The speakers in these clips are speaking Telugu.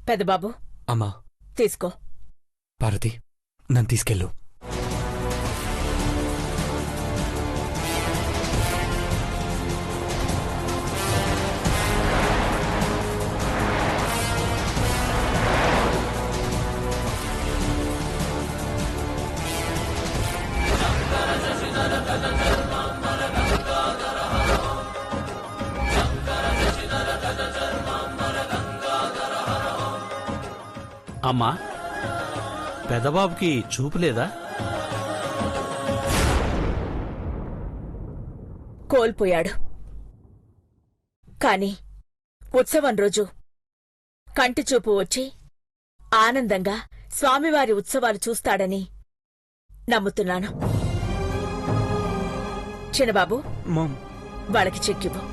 పెద్దబాబు అమ్మా తీసుకో. పార్వతి నన్ను తీసుకెళ్ళు. అమ్మా పెదబాబుకి చూపులేదా? కోల్పోయాడు. కాని ఉత్సవం రోజు కంటి చూపు వచ్చి ఆనందంగా స్వామివారి ఉత్సవాలు చూస్తాడని నమ్ముతున్నాను. చిన్నబాబు వాళ్ళకి చెక్కివ్వు.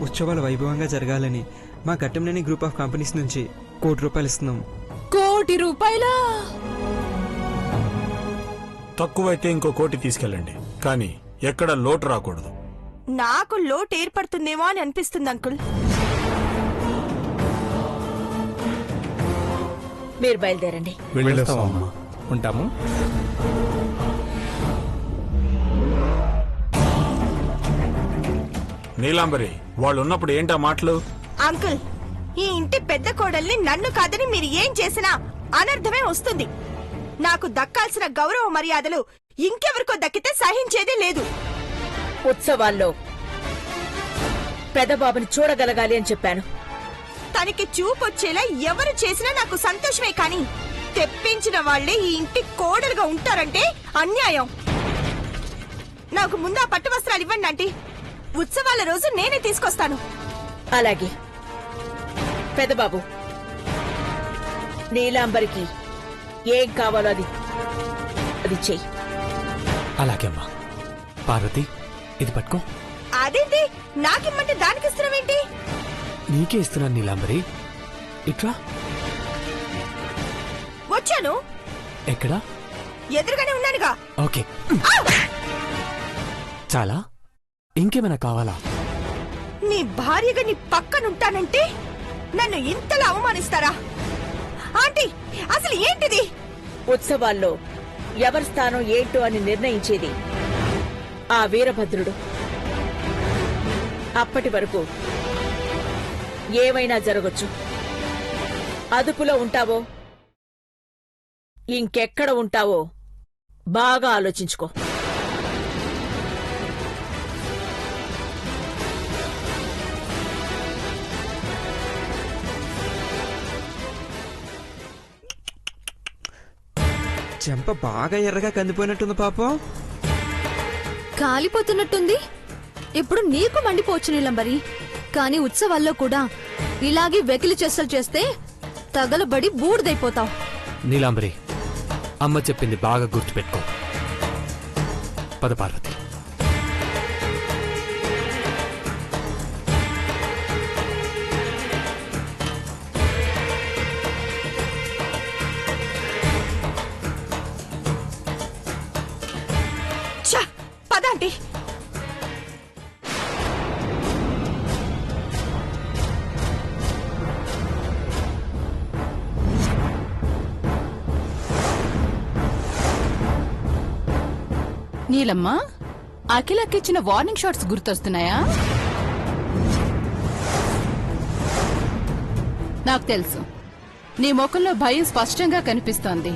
ఉత్సవాలు వైభవంగా జరగాలని మా ఘట్టంనేని గ్రూప్ ఆఫ్ కంపెనీస్ నుంచి ₹1,00,00,000 ఇస్తున్నాం. ₹1,00,00,000? తక్కువైతే ఇంకో 1,00,00,000 తీసుకెళ్ళండి, కానీ ఎక్కడ లోటు రాకూడదు. నాకు లోటు ఏర్పడుతుందేమో అని అనిపిస్తుంది అంకుల్. మీరు బయలుదేరండి. వెళ్ళొస్తామమ్మా. ఉంటాము. నీలాంబరి వాళ్ళున్నప్పుడు ఏంటా మాటలు? అంకుల్, ఈ ఇంటి పెద్ద కోడల్ని నన్ను కాదని మీరు ఏం చేసినా అనర్థమే వస్తుంది. నాకు దక్కాల్సిన గౌరవ మర్యాదలు ఇంకెవరికో దక్కితే సహించేదే లేదు. ఉత్సవాల్లో పెదబాబుని చూడగలగాలి అని చెప్పాను. తనకి చూపొచ్చేలా ఎవరు చేసినా నాకు సంతోషమే, కాని తెప్పించిన వాళ్లే ఈ ఇంటి కోడలుగా ఉంటారంటే అన్యాయం. నాకు ముందా పట్టు వస్త్రాలు ఇవ్వండి ఆంటీ. ఉత్సవాల రోజు నేనే తీసుకొస్తాను. అలాగే పెదబాబు, నీలాంబరికి ఏం కావాలో అది చెయ్యి. అలాగే అమ్మా. పార్వతి ఇది పట్టుకో. అదేంటి నాకిమ్మంటే దానికి ఇస్తున్నావేంటి? నీకే ఇస్తున్నాను నీలాంబరి. ఇట్రా. వచ్చాను. ఎక్కడా? ఎదురుగానే ఉన్నానుగా. ఓకే. చాలా ఇంకేమైనా కావాలా? నీ భార్యగా నీ పక్కనుంటానంటే నన్ను ఇంతలా అవమానిస్తారా? ఆంటీ అసలు ఏంటిది? ఉత్సవాల్లో ఎవరి స్థానం ఏంటో అని నిర్ణయించేది ఆ వీరభద్రుడు. అప్పటి వరకు ఏమైనా జరగొచ్చు. అదుపులో ఉంటావో ఇంకెక్కడ ఉంటావో బాగా ఆలోచించుకో. చెంప బాగా ఎర్రగా కందిపోయినట్టుంది పాపం. కాలిపోతున్నట్టుంది. ఇప్పుడు నీకు మండిపోవచ్చు నీలంబరి, కాని ఉత్సవాల్లో కూడా ఇలాగే వెకిలి చేష్టలు చేస్తే తగలబడి బూడిదైపోతావు. నీలాంబరి, అమ్మ చెప్పింది బాగా గుర్తుపెట్టుకో. పద పార్వతి. పదాంటి. నీలమ్మ, అఖిలకిచ్చిన వార్నింగ్ షాట్స్ గుర్తొస్తున్నాయా? నాకు తెలుసు, నీ ముఖంలో భయం స్పష్టంగా కనిపిస్తోంది.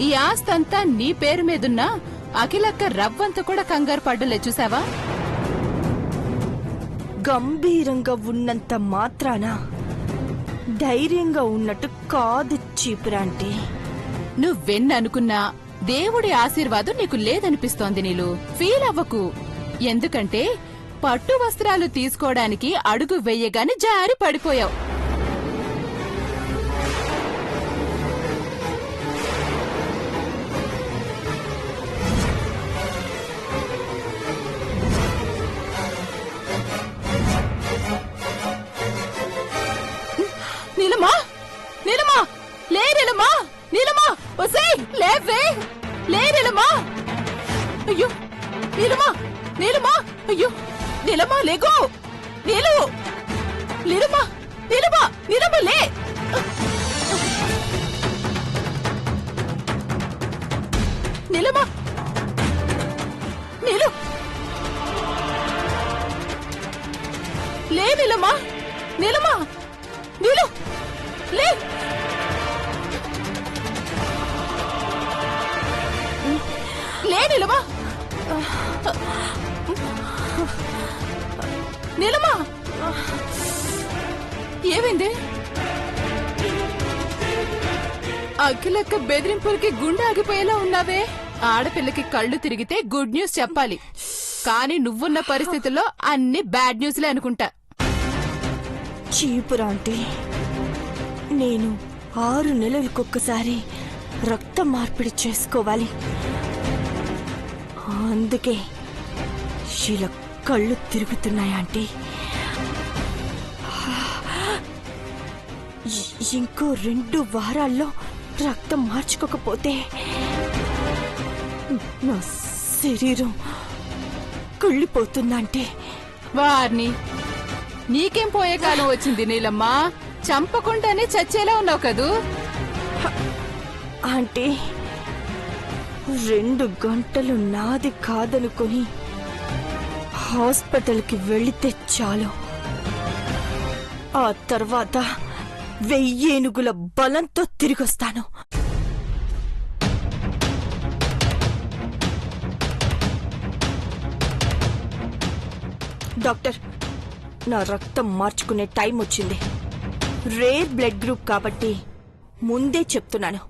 ఈ ఆస్తంతా నీ పేరు మీదున్నా అఖిలక్క రవ్వంత కూడా కంగారు పడ్డలే, చూసావా? గంభీరంగా ఉన్నంత మాత్రాన ధైర్యంగా ఉన్నట్టు కాదు చీపురాంటి. నువ్వెన్ననుకున్నా దేవుడి ఆశీర్వాదం నీకు లేదనిపిస్తోంది. నీలు ఫీల్ అవ్వకు. ఎందుకంటే పట్టు వస్త్రాలు తీసుకోవడానికి అడుగు వెయ్యగానే జారి పడిపోయావు. నీలమా, నీలమా, లే నీలమా, నీలమా, ఒసేయ్ లేవే, లే నీలమా. అయ్యో నీలమా, నీలమా అయ్యో నీలమా లేకు నీలు నీలమా నీలమా నీలమా లే నీలమా నీలు లే నీలమా నీలమా నీలు లే లే నీలమా నీలమా ఏమైంది అఖిలక్క బెదిరింపులకి గుండె ఆగిపోయేలా ఉన్నావే ఆడపిల్లకి కళ్ళు తిరిగితే గుడ్ న్యూస్ చెప్పాలి కానీ నువ్వున్న పరిస్థితుల్లో అన్ని బ్యాడ్ న్యూస్లే అనుకుంటా చీపురా అంటే నేను 6 నెలలకొక్కసారి రక్త మార్పిడి చేసుకోవాలి. అందుకే ఇలా కళ్ళు తిరుగుతున్నాయంటే ఇంకో 2 వారాల్లో రక్తం మార్చుకోకపోతే నా శరీరం కుళ్ళిపోతుందంటే వారిని నీకేం పోయే కాలం వచ్చింది నీలమ్మా చంపకుండానే చచ్చేలా ఉన్నావు కదూ అంటే 2 గంటలు నాది కాదనుకొని హాస్పిటల్కి వెళితే చాలు. ఆ తర్వాత 1000 ఏనుగుల బలంతో తిరిగొస్తాను. డాక్టర్, నా రక్తం మార్చుకునే టైం వచ్చింది. రేర్ బ్లడ్ గ్రూప్ కాబట్టి ముందే చెప్తున్నాను,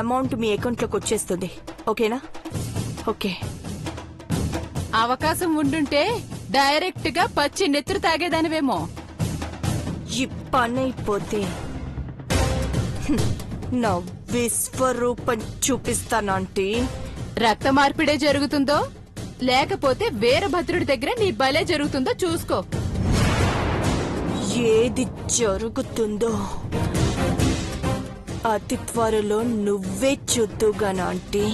అమౌంట్ మీ అకౌంట్లోకి వచ్చేస్తుంది. ఓకేనా? ఓకే. అవకాశం ఉండుంటే డైరెక్ట్ గా పచ్చి నెత్తురు తాగేదానివేమో. ఈ పనైపోతే నా విశ్వరూపం చూపిస్తానంటే రక్త మార్పిడే జరుగుతుందో లేకపోతే వీరభద్రుడి దగ్గర నీ బలే జరుగుతుందో చూసుకో. ఏది జరుగుతుందో అతి త్వరలో నువ్వే చూద్దుగానంటే.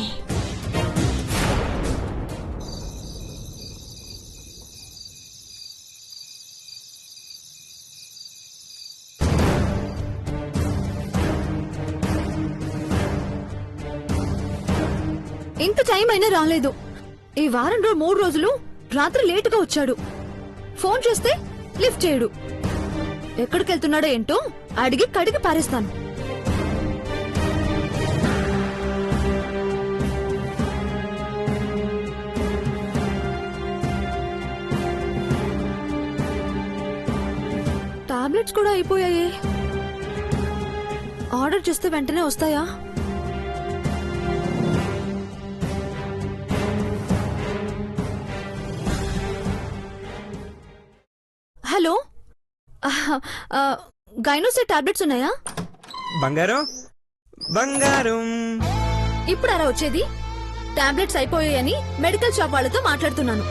ఇంత టైం అయినా రాలేదు. ఈ వారంలో 3 రోజులు రాత్రి లేటుగా వచ్చాడు. ఫోన్ చేస్తే లిఫ్ట్ చేయడు. ఎక్కడికెళ్తున్నాడో ఏంటో అడిగి కడిగి పారేస్తాను. టాబ్లెట్స్ కూడా అయిపోయాయి. ఆర్డర్ చేస్తే వెంటనే వస్తాయా? హలో, గైనోసెట్ టాబ్లెట్స్ ఉన్నాయా? బంగారం బంగారం ఇప్పుడు అలా వచ్చేది? టాబ్లెట్స్ అయిపోయాయని మెడికల్ షాప్ వాళ్ళతో మాట్లాడుతున్నాను.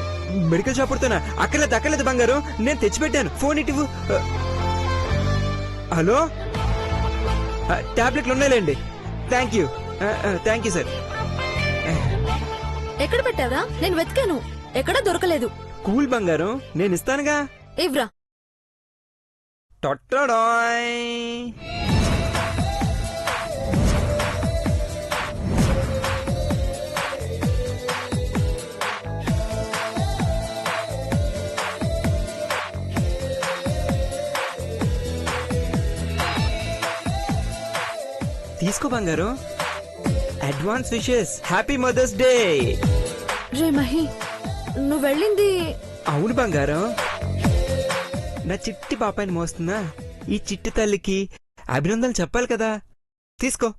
మెడికల్ షాప్ పడుతున్నా. అక్కర్లేదు బంగారం, నేను తెచ్చిపెట్టాను. ఫోన్ ఇటు. హలో, టాబ్లెట్లు ఉన్నాయిలేండి. Thank you sir. ఎక్కడ పెట్టావరా? నేను వెతికాను, ఎక్కడా దొరకలేదు. కూల్ బంగారం, నేను ఇస్తానుగా. ఇవ్రా. టొట్టడాయ్. తీసుకో బంగారం. Advance wishes. Happy mother's day. రే మహి, నువ్వు వెళ్ళింది? అవును బంగారం, నా చిట్టి పాపాయిని మోస్తున్నా. ఈ చిట్టి తల్లికి అభినందనలు చెప్పాలి కదా. తీసుకో.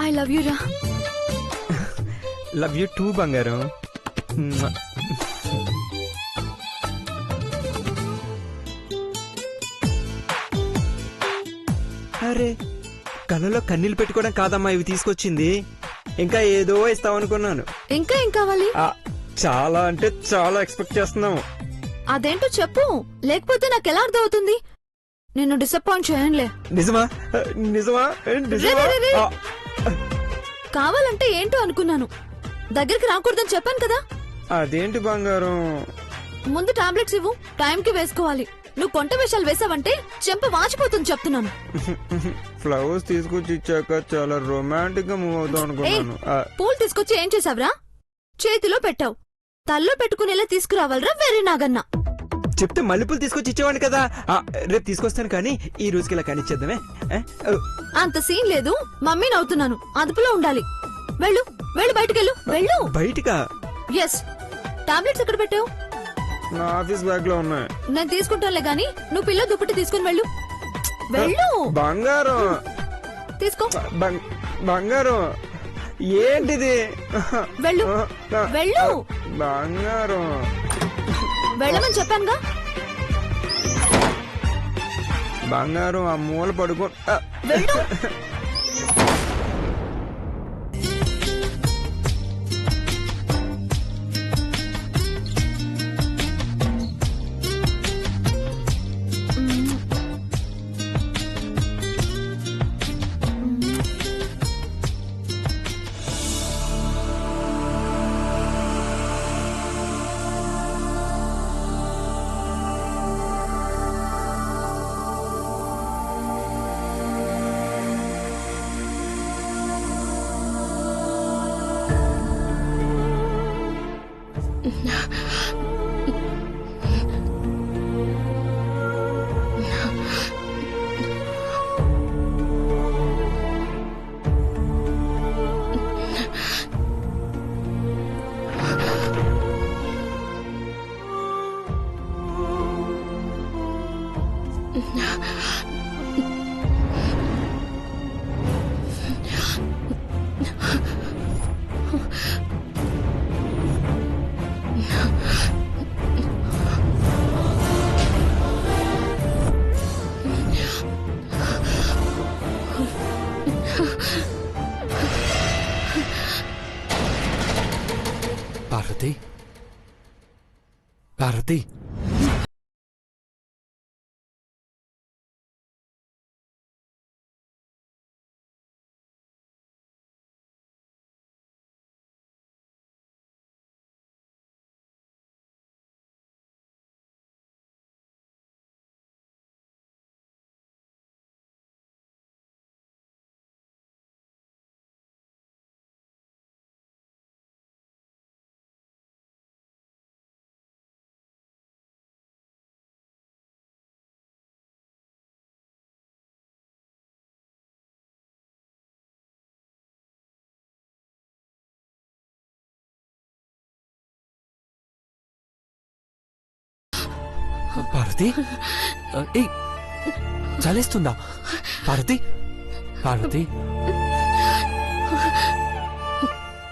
ఐ లవ్ యూ రా. లవ్ యూ టూ బంగారం. అరే, కళ్ళలో కన్నీళ్ళు పెట్టుకోవడం కాదమ్మా ఇవి తీసుకొచ్చింది. ఇంకా ఏదో ఇస్తామనుకున్నాను. ఇంకా ఏం కావాలి? చాలా అంటే చాలా ఎక్స్పెక్ట్ చేస్తున్నాము. అదేంటో చెప్పు, లేకపోతే నాకెలా అర్థం అవుతుంది? నిన్ను డిసప్పాయింట్ చేయనులే. నిజమా నిజమా నిజమా? రే, రే, రే. ఆ, కావాలంటే ఏంటో అనుకున్నాను, దగ్గరికి రాకూడదని చెప్పాను కదా. అదేంటి బంగారం? ముందు టాబ్లెట్స్ ఇవ్వు, టైంకి వేసుకోవాలి. నువ్వు కొంట వేషాలు వేసావంటే చెంప వాచిపోతుంది చెప్తున్నాను. ఫ్లవర్స్ తీసుకొచ్చి ఇచ్చాక చాలా రొమాంటిక్ గా మూవ్ అవుతాం అనుకున్నాను. పూలు తీసుకొచ్చి ఏం చేసావురా? చేతిలో పెట్టావు, తల్లో పెట్టుకునేలా తీసుకురావాలరా వేరే నాగన్న. చెప్తే మల్లెపూలు తీసుకొచ్చి ఇచ్చేవాడిని కదా. రేపు తీసుకొస్తాను కానీ ఈ రోజుకి ఇలా కానిచ్చేద్దామే. అంత సీన్ లేదు, మమ్మీని అవుతున్నాను, అదుపులో ఉండాలి. వెళ్ళు వెళ్ళు, బయటకెళ్ళు, వెళ్ళు. బయటికా? ఎస్. టాబ్లెట్స్ ఎక్కడ పెట్టావు? నా ఆఫీస్ బ్యాగ్ లో ఉన్నాయి. నేను తీసుకుంటానులే గాని నువ్వు పిల్ల దుప్పటి తీసుకుని వెళ్ళు. వెళ్ళు. బంగారం తీసుకో. బంగారం ఏంటిది? వెళ్ళు వెళ్ళు. బంగారం వెళ్ళమని చెప్పానుగా. బంగారం ఆ మూల పడుకో. వెళ్ళు. పార్వతి, పార్వతి, పార్వతి, ఏయ్, చలేస్తుందా? పార్వతి, పార్వతి,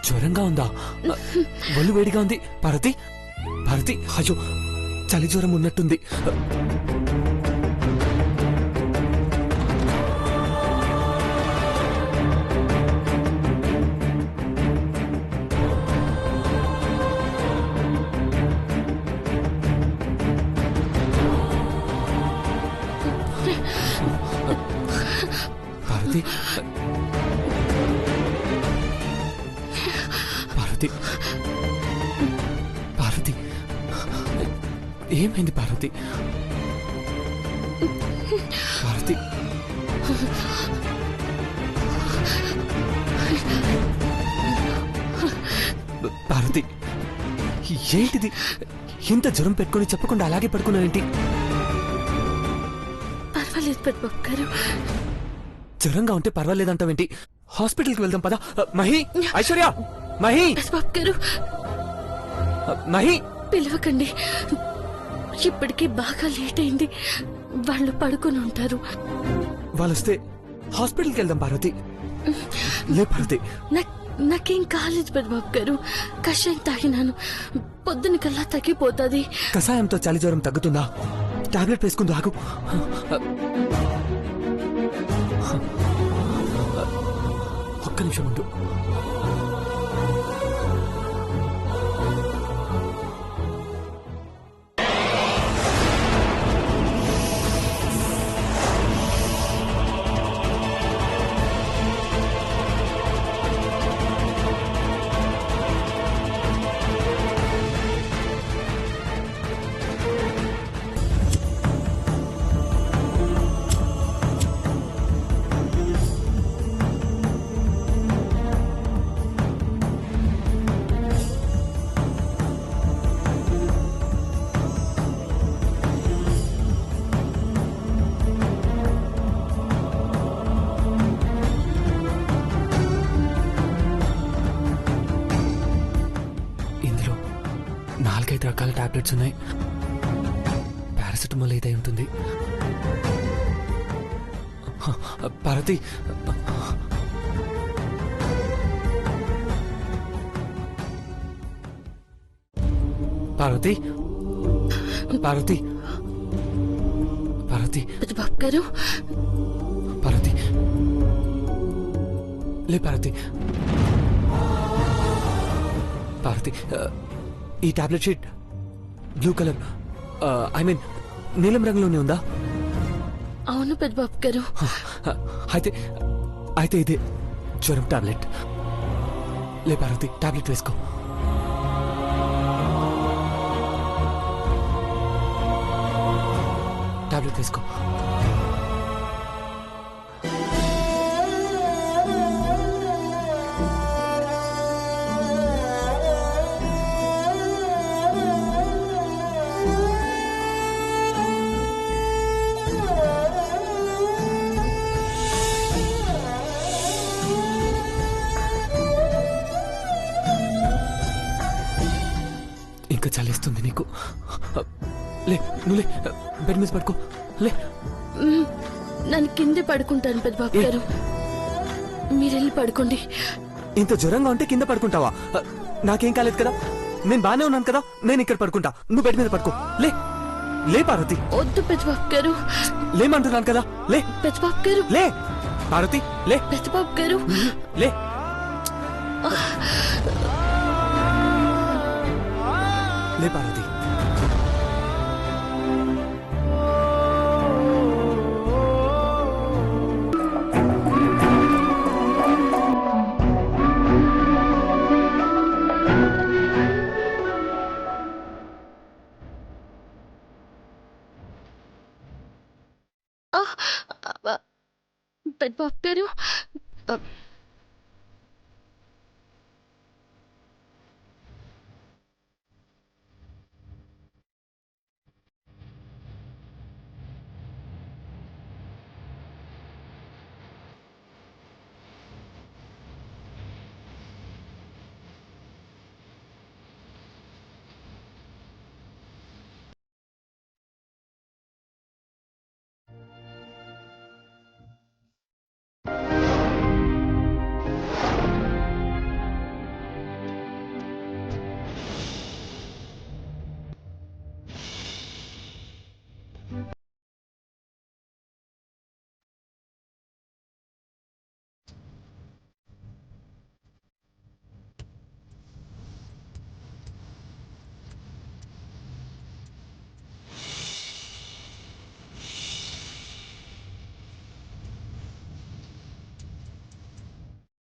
జ్వరంగా ఉందా? ఒళ్ళు వేడిగా ఉంది. పార్వతి, పార్వతి, అయ్యో, చలి జ్వరం ఉన్నట్టుంది. పార్వతి, పార్వతి, పార్వతి, ఏమైంది పార్వతి? పార్వతి, పార్వతి, ఏంటిది? ఇంత జ్వరం పెట్టుకుని చెప్పకుండా అలాగే పడుకున్నావేంటి? పర్వాలేదు పెద్దబాబు గారు. జ్వరంగా ఉంటే పర్వాలేదంటావేంటి? హాస్పిటల్కి వెళ్దాం పదా. మహి, ఐశ్వర్య, మహి, పెద్దబాబు గారు మహి, పిలవకండి. ఇప్పటికీ బాగా లేట్ అయింది, వాళ్ళు పడుకొని ఉంటారు. వాళ్ళు వస్తే హాస్పిటల్కి వెళ్దాం పార్వతి. లే పార్వతి, నాకేం కాలేదు పెద్దబాబు గారు, కషాయం తాగినాను, పొద్దున కల్లా తగ్గిపోతుంది. కషాయంతో చలి జ్వరం తగ్గుతుందా? టాబ్లెట్ వేసుకుందు ఆగు. ఒక్క నిమిషం ఉండు. చాలా టాబ్లెట్స్ ఉన్నాయి. పారాసిటమాల్ ఏదై ఉంటుంది. పార్వతి, పార్వతి, పార్వతి, పార్వతి, పెద్దబాబు గారు పార్వతి, లే పార్వతి. పార్వతి, ఈ tablet sheet blue colour, I mean నీలం రంగులోనే ఉందా? అవును పెద్దబాబు గారు. అయితే అయితే ఇదే జ్వరం టాబ్లెట్. లే పార్వతి, టాబ్లెట్ వేసుకో. టాబ్లెట్ వేసుకో. ఇంకా చలేస్తుంది నీకు. లే, నువ్వు లే, బెడ్ మీద పడుకో. లే. నన్ను కిందే పడుకుంటాను పెద్దబాబు గారు. మీరెళ్ళి పడుకోండి. ఇంత జ్వరంగా ఉంటే కింద పడుకుంటావా? నాకేం కాలేదు కదా, నేను బానే ఉన్నాను కదా. నేను ఇక్కడ పడుకుంటా, నువ్వు బెడ్ మీద పడుకో. లే, లే పార్వతి. వద్దు పెద్దబాబు గారు. లేమంటున్నాను కదా. లే పెద్దబాబు గారు. లే పార్వతి, లే. పెద్దబాబు గారు. లే. లే పార్వతి. పెద్దబాబు గారు.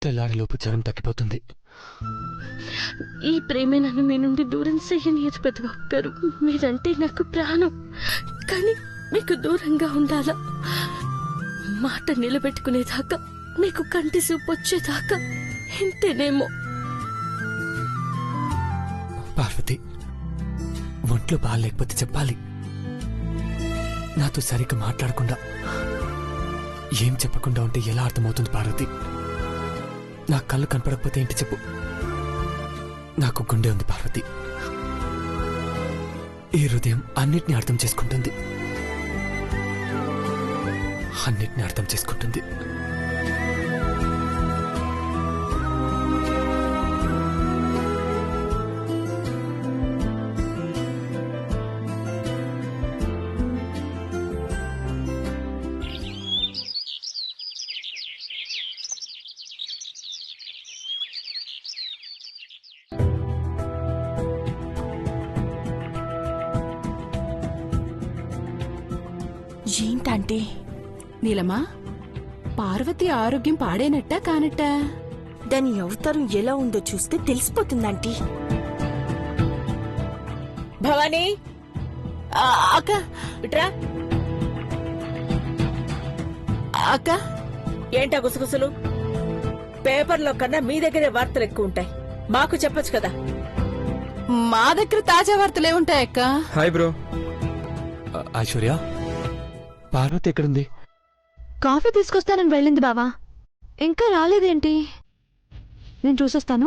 తెల్లారిలోపు జ్వరం తగ్గిపోతుంది. ఈ ప్రేమే నన్ను మీ నుండి దూరం చెయ్యనియదు పెద్దబాబు గారు. మీరంటే నాకు ప్రాణం, కానీ మీకు దూరంగా ఉండాలా? మాట నిలబెట్టుకునేదాకా, మీకు కంటి చూపు వచ్చేదాకా ఇంతేనేమో. పార్వతి, ఒంట్లో బాగాలేకపోతే చెప్పాలి. నాతో సరిగ్గా మాట్లాడకుండా, ఏం చెప్పకుండా ఉంటే ఎలా అర్థమవుతుంది పార్వతి? నా కళ్ళు కనపడకపోతే ఏంటి చెప్పు? నాకు గుండె ఉంది పార్వతి. ఈ హృదయం అన్నిటినీ అర్థం చేసుకుంటుంది, అన్నిటినీ అర్థం చేసుకుంటుంది. ఏంటంటే నీలమా, పార్వతి ఆరోగ్యం పాడేనట్టా కానట్టా? దాని అవతారం ఎలా ఉందో చూస్తే తెలిసిపోతుందంటీ. భవానీ, అక్క, ఇట్రా. అక్క, ఏంటా గుసగుసలు? పేపర్లో కన్నా మీ దగ్గరే వార్తలు ఎక్కువ ఉంటాయి. మాకు చెప్పొచ్చు కదా. మా దగ్గర తాజా వార్తలే ఉంటాయక్క. Hi bro. ఐశ్వర్య, పార్వతి ఎక్కడుంది? కాఫీ తీసుకొస్తానని వెళ్ళింది బావా. ఇంకా రాలేదేంటి? నేను చూసొస్తాను.